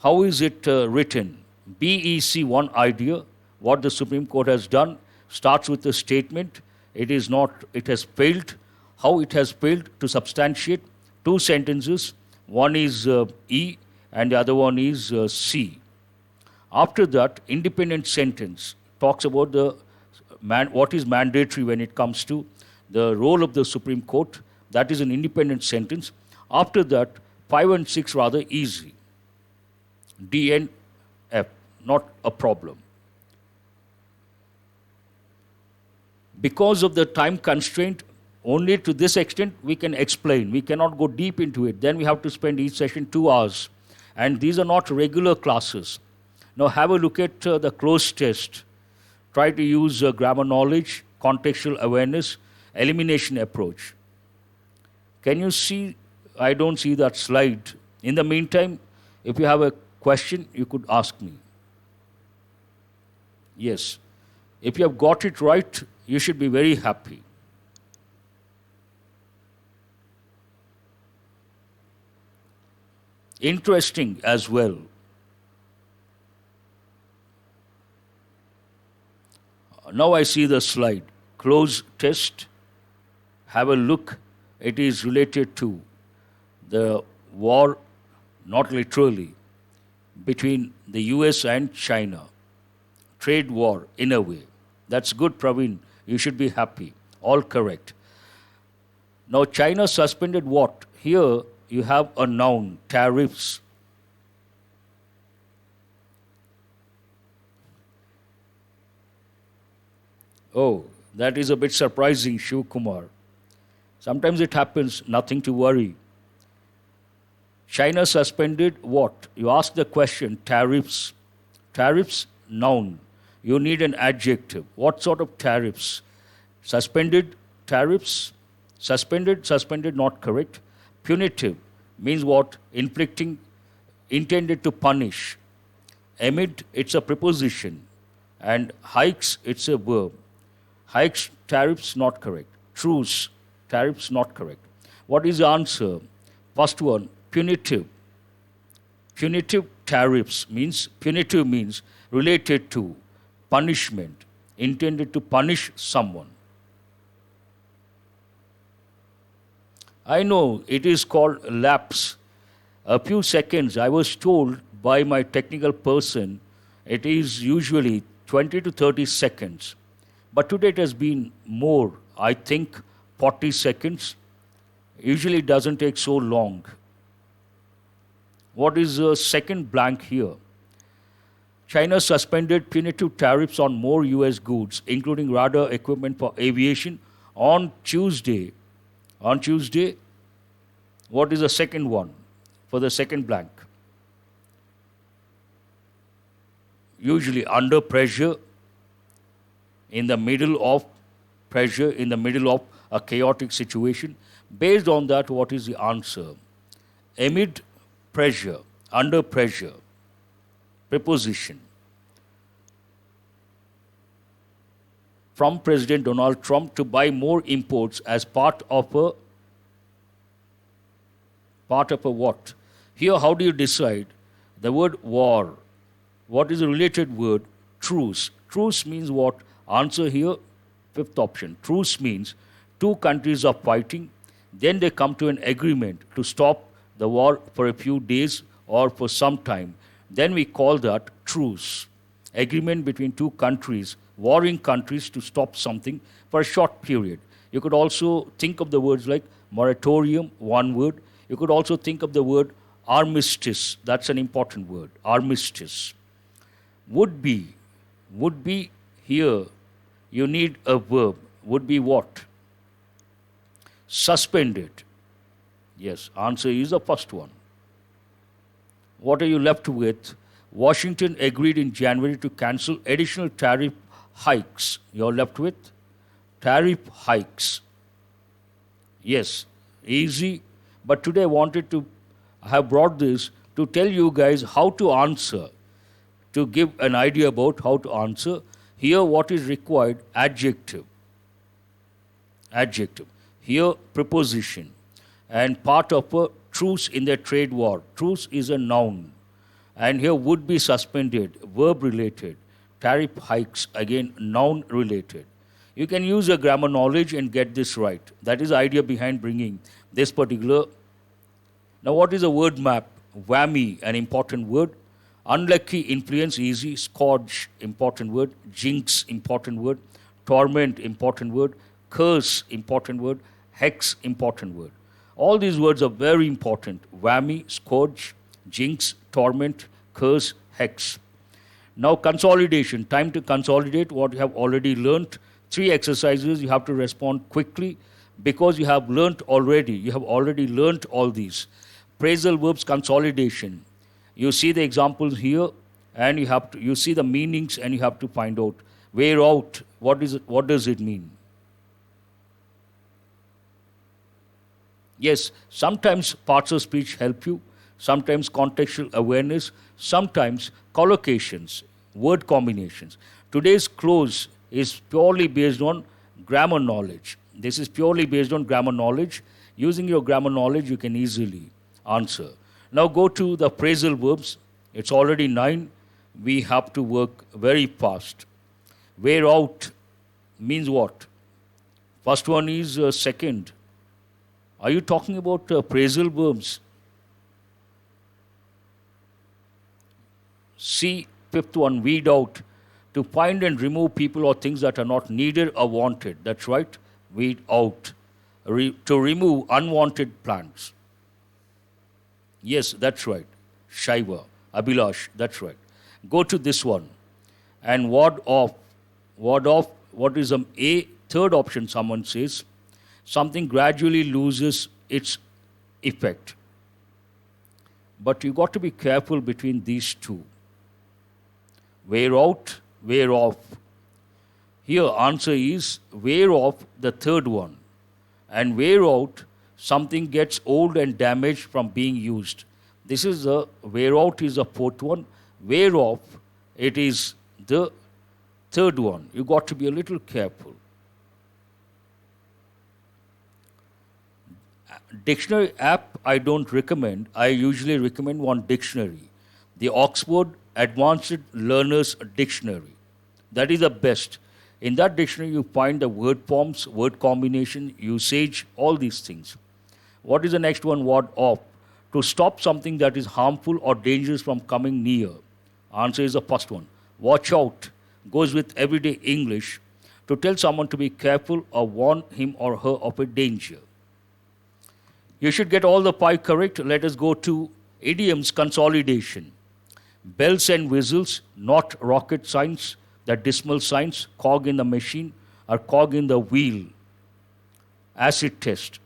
How is it written? BEC1 idea, what the Supreme Court has done, starts with a statement. It has failed. How it has failed to substantiate two sentences. One is E and the other one is C. After that, independent sentence talks about what is mandatory when it comes to the role of the Supreme Court. That is an independent sentence. After that, 5 and 6 rather easy. D and F, not a problem. Because of the time constraint, only to this extent we can explain. We cannot go deep into it. Then we have to spend each session 2 hours. And these are not regular classes. Now have a look at the closed test. Try to use grammar knowledge, contextual awareness, elimination approach. Can you see? I don't see that slide. In the meantime, if you have a question, you could ask me. Yes. If you have got it right, you should be very happy. Interesting as well. Now I see the slide. Close test. Have a look. It is related to the war, not literally, between the US and China. Trade war, in a way. That's good, Praveen. You should be happy. All correct. Now, China suspended what? Here you have a noun, tariffs. Oh, that is a bit surprising, Shiv Kumar. Sometimes it happens, nothing to worry. China suspended what? You ask the question, tariffs. Tariffs, noun. You need an adjective. What sort of tariffs? Suspended tariffs? Suspended, not correct. Punitive means what? Inflicting, intended to punish. Amid, it's a preposition. And hikes, it's a verb. Hikes, tariffs, not correct. Truce, tariffs, not correct. What is the answer? First one, punitive. Punitive tariffs means related to punishment, intended to punish someone. I know it is called lapse. A few seconds, I was told by my technical person, it is usually 20 to 30 seconds. But today it has been more, I think 40 seconds. Usually it doesn't take so long. What is the second blank here? China suspended punitive tariffs on more US goods, including radar equipment for aviation, on Tuesday. On Tuesday, what is the second one for the second blank? Usually under pressure, in the middle of pressure, in the middle of a chaotic situation. Based on that, what is the answer? Amid pressure, under pressure, preposition. From President Donald Trump to buy more imports as part of a what? Here, how do you decide? The word war. What is the related word? truce. Truce means what? Answer here, fifth option. Truce means two countries are fighting, then they come to an agreement to stop the war for a few days or for some time. Then we call that truce. Agreement between two countries, warring countries, to stop something for a short period. You could also think of the words like moratorium, one word. You could also think of the word armistice. That's an important word, armistice. Would be here, you need a verb. Would be what? Suspended. Yes, answer is the first one. What are you left with? Washington agreed in January to cancel additional tariff hikes. You're left with tariff hikes. Yes, easy. But today I have brought this to tell you guys how to answer, to give an idea about how to answer. Here what is required? Adjective. Adjective. Here preposition. And part of a truce in the trade war. Truce is a noun. And here would be suspended, verb related. Tariff hikes, again noun related. You can use your grammar knowledge and get this right. That is the idea behind bringing this particular. Now what is a word map? Whammy, an important word. Unlucky, influence, easy. Scourge, important word. Jinx, important word. Torment, important word. Curse, important word. Hex, important word. All these words are very important. Whammy, scourge, jinx, torment, curse, hex. Now consolidation. Time to consolidate what you have already learnt. 3 exercises. You have to respond quickly because you have learnt already. You have already learnt all these. Phrasal verbs consolidation. You see the examples here and you see the meanings and you have to find out. Wear out. What does it mean? Yes, sometimes parts of speech help you, sometimes contextual awareness, sometimes collocations, word combinations. Today's close is purely based on grammar knowledge. This is purely based on grammar knowledge. Using your grammar knowledge, you can easily answer. Now go to the phrasal verbs. It's already 9. We have to work very fast. Wear out means what? First one is second. Are you talking about phrasal verbs? See, fifth one, weed out. To find and remove people or things that are not needed or wanted. That's right, weed out. To remove unwanted plants. Yes, that's right. Shaiva, Abhilash, that's right. Go to this one. And ward off. Ward off, what is a third option someone says? Something gradually loses its effect. But you got to be careful between these two. Wear out, wear off. Here answer is wear off, the third one. And wear out, something gets old and damaged from being used. This is the wear out is the fourth one. Wear off, it is the third one. You got to be a little careful. Dictionary app I don't recommend. I usually recommend one dictionary. The Oxford Advanced Learners Dictionary. That is the best. In that dictionary you find the word forms, word combination, usage, all these things. What is the next one? Ward off. To stop something that is harmful or dangerous from coming near. Answer is the first one. Watch out goes with everyday English. To tell someone to be careful or warn him or her of a danger. You should get all the 5 correct. Let us go to idioms consolidation. Bells and whistles, not rocket science, the dismal signs, cog in the machine or cog in the wheel. Acid test.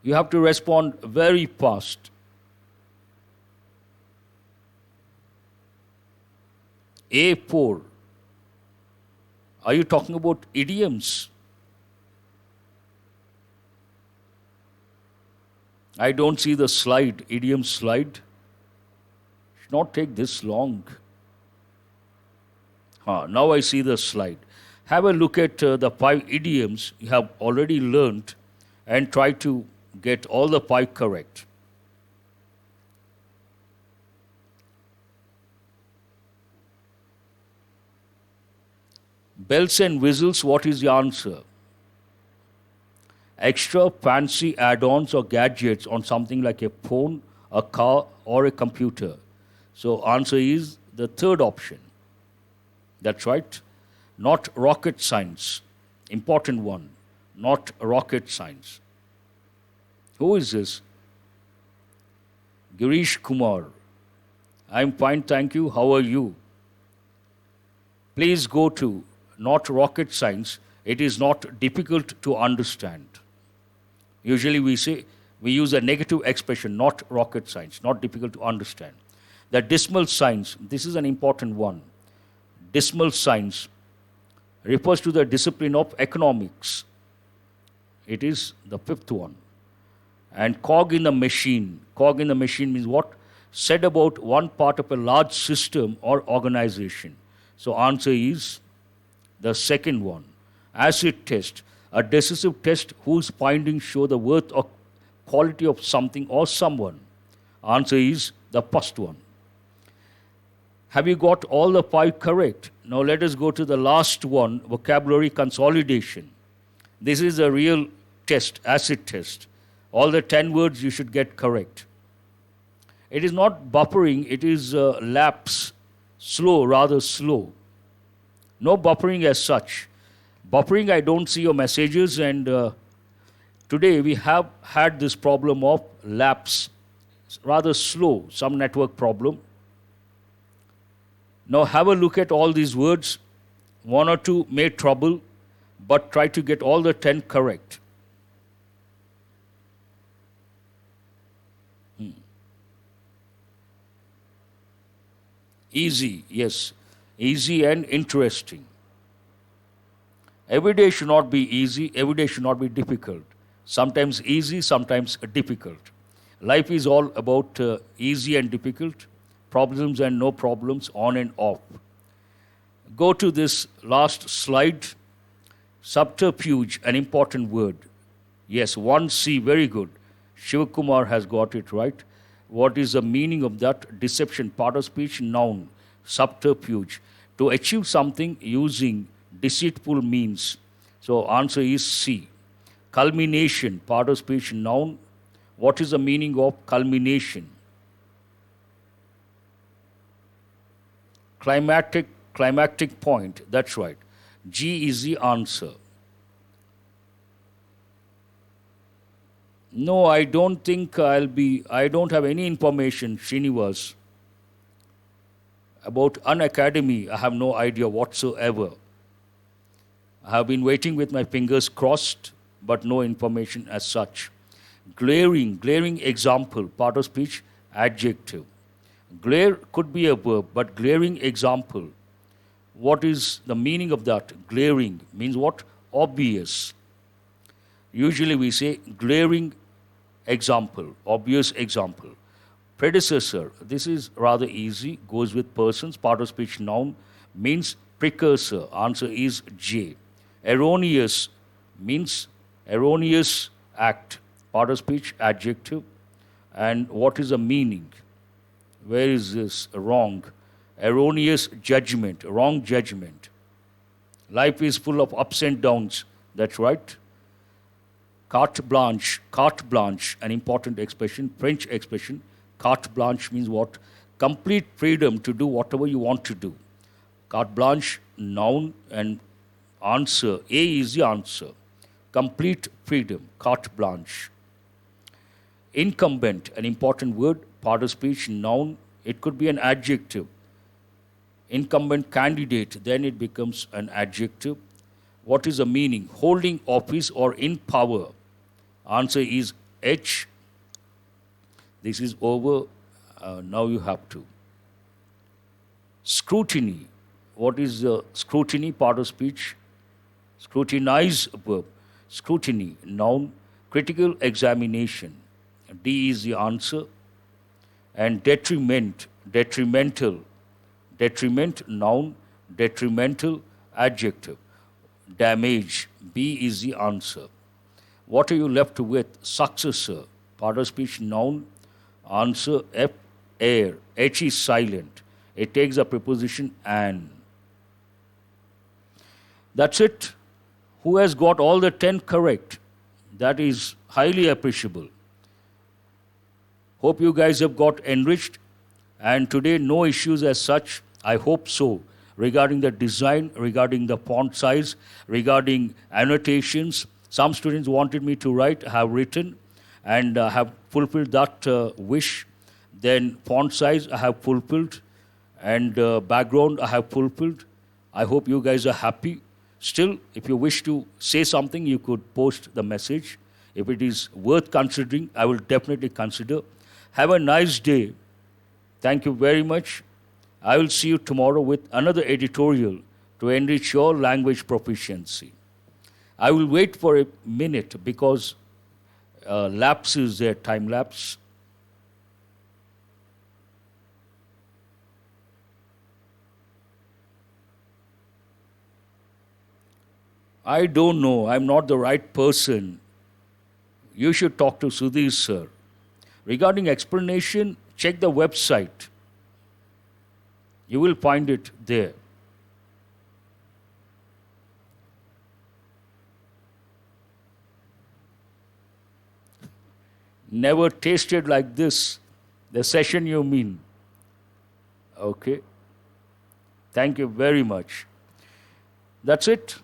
You have to respond very fast. A4. Are you talking about idioms? I don't see the slide, idiom slide. Should not take this long. Now I see the slide. Have a look at the 5 idioms you have already learned and try to get all the 5 correct. Bells and whistles, what is the answer? Extra fancy add-ons or gadgets on something like a phone, a car, or a computer. So answer is the third option. That's right. Not rocket science. Important one. Not rocket science. Who is this? Girish Kumar. I'm fine, thank you. How are you? Please go to not rocket science. It is not difficult to understand. Usually we use a negative expression, not rocket science, not difficult to understand. The decimal science, this is an important one. Decimal science refers to the discipline of economics. It is the fifth one. And cog in the machine. Cog in the machine means what? Said about one part of a large system or organization. So answer is the second one. Acid test, a decisive test whose findings show the worth or quality of something or someone. Answer is the first one. Have you got all the 5 correct? Now let us go to the last one, vocabulary consolidation. This is a real test, acid test. All the 10 words you should get correct. It is not buffering, it is lapse, slow, rather slow. No buffering as such. Buffering, I don't see your messages, and today we have had this problem of lapse, rather slow, some network problem. Now have a look at all these words. 1 or 2 may trouble, but try to get all the 10 correct. Easy, yes. Easy and interesting. Every day should not be easy, every day should not be difficult. Sometimes easy, sometimes difficult. Life is all about easy and difficult, problems and no problems, on and off. Go to this last slide. Subterfuge, an important word. Yes, 1C, very good. Shivakumar has got it right. What is the meaning of that? Deception, part of speech, noun. Subterfuge, to achieve something using deceitful means. So answer is C. Culmination, part of speech, noun. What is the meaning of culmination? Climactic point, that's right. G is the answer. No, I don't think I don't have any information, Srinivas. About an academy, I have no idea whatsoever. I have been waiting with my fingers crossed, but no information as such. Glaring example, part of speech, adjective. Glare could be a verb, but glaring example. What is the meaning of that? Glaring means what? Obvious. Usually we say glaring example, obvious example. Predecessor, this is rather easy, goes with persons, part of speech, noun, means precursor. Answer is J. Erroneous means erroneous act, part of speech, adjective. And what is the meaning? Where is this? Wrong. Erroneous judgment, wrong judgment. Life is full of ups and downs, that's right. Carte blanche, an important expression, French expression. Carte blanche means what? Complete freedom to do whatever you want to do. Carte blanche, noun, and answer. A is the answer. Complete freedom, carte blanche. Incumbent, an important word, part of speech, noun. It could be an adjective. Incumbent candidate, then it becomes an adjective. What is the meaning? Holding office or in power. Answer is H. This is over. Now you have to. Scrutiny. What is scrutiny? Part of speech. Scrutinize, verb. Scrutiny, noun. Critical examination. D is the answer. And detriment, detrimental. Detriment, noun. Detrimental, adjective. Damage. B is the answer. What are you left with? Successor. Part of speech, noun. Answer F. Air. H is silent. It takes a preposition an. That's it. Who has got all the 10 correct? That is highly appreciable. Hope you guys have got enriched. And today, no issues as such. I hope so. Regarding the design, regarding the font size, regarding annotations. Some students wanted me to write, have written, and have fulfilled that wish. Then font size, I have fulfilled. And background, I have fulfilled. I hope you guys are happy. Still, if you wish to say something, you could post the message. If it is worth considering, I will definitely consider. Have a nice day. Thank you very much. I will see you tomorrow with another editorial to enrich your language proficiency. I will wait for a minute because lapse is there, time lapse. I don't know. I'm not the right person. You should talk to Sudhir sir. Regarding explanation, check the website. You will find it there. Never tasted like this. The session you mean. Okay. Thank you very much. That's it.